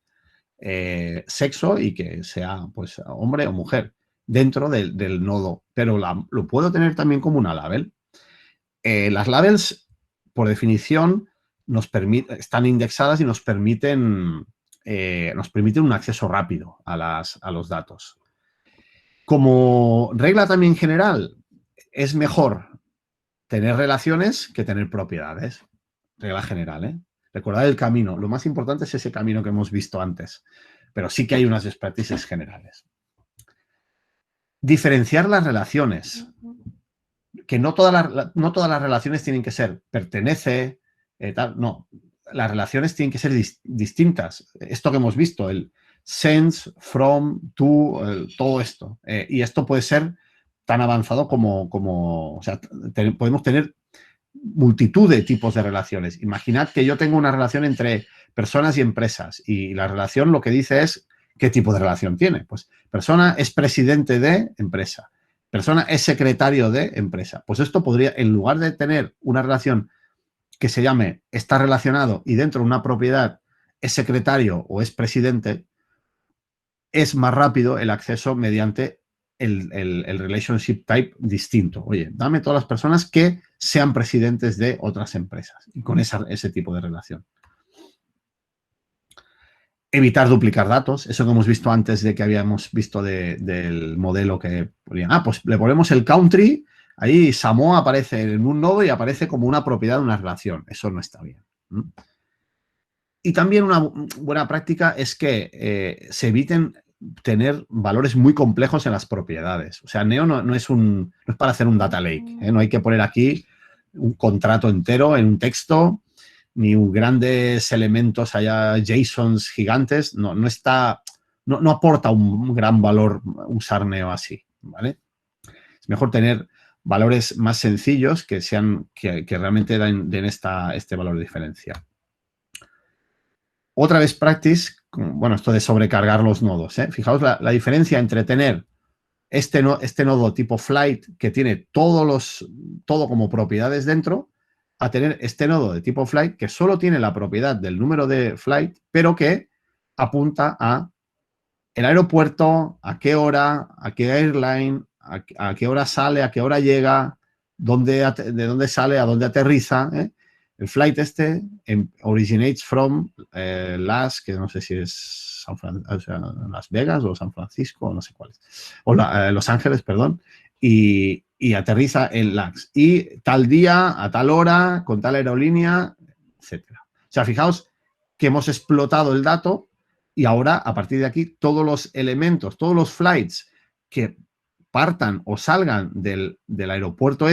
S1: sexo y que sea pues hombre o mujer dentro del nodo, pero lo puedo tener también como una label. Las labels, por definición, están indexadas y nos permiten un acceso rápido a los datos. Como regla también general, es mejor tener relaciones que tener propiedades. Regla general, ¿eh? Recordad el camino. Lo más importante es ese camino que hemos visto antes. Pero sí que hay unas best practices generales. Diferenciar las relaciones. Que no todas las relaciones tienen que ser pertenece, tal. No, las relaciones tienen que ser distintas. Esto que hemos visto, el sense, from, to, todo esto. Y esto puede ser tan avanzado como o sea, podemos tener multitud de tipos de relaciones. Imaginad que yo tengo una relación entre personas y empresas y la relación lo que dice es qué tipo de relación tiene. Pues persona es presidente de empresa, persona es secretario de empresa. Pues esto podría, en lugar de tener una relación que se llame está relacionado y dentro de una propiedad es secretario o es presidente, es más rápido el acceso mediante el relationship type distinto. Oye, dame todas las personas que sean presidentes de otras empresas y con ese tipo de relación. Evitar duplicar datos, eso que hemos visto antes de que habíamos visto del modelo que ponían. Ah, pues le ponemos el country, ahí Samoa aparece en un nodo y aparece como una propiedad de una relación. Eso no está bien. Y también una buena práctica es que se eviten tener valores muy complejos en las propiedades. O sea, Neo no es para hacer un data lake. No hay que poner aquí un contrato entero en un texto, ni grandes elementos allá, JSONs gigantes. No aporta un gran valor usar Neo así, ¿vale? Es mejor tener valores más sencillos que realmente den este valor diferencial. Otra best practice, bueno, esto de sobrecargar los nodos. Fijaos la diferencia entre tener este nodo tipo flight que tiene todo como propiedades dentro, a tener este nodo de tipo flight que solo tiene la propiedad del número de flight, pero que apunta a el aeropuerto, a qué hora, a qué airline, a qué hora sale, a qué hora llega, de dónde sale, a dónde aterriza. El flight originates from que no sé si es Las Vegas o San Francisco, no sé cuál es, o Los Ángeles, perdón, y aterriza en LAX. Y tal día, a tal hora, con tal aerolínea, etcétera. O sea, fijaos que hemos explotado el dato y ahora, a partir de aquí, todos los elementos, todos los flights que partan o salgan del aeropuerto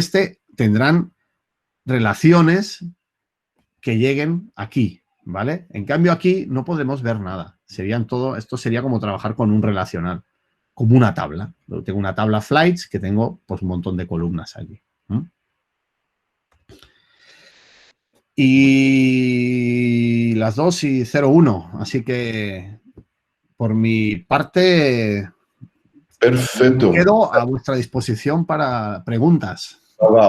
S1: tendrán relaciones que lleguen aquí, ¿vale? En cambio, aquí no podemos ver nada. Esto sería como trabajar con un relacional, como una tabla. Tengo una tabla flights que tengo pues un montón de columnas allí. Y las 2 y 0,1. Así que, por mi parte,
S2: perfecto.
S1: quedo a vuestra disposición para preguntas.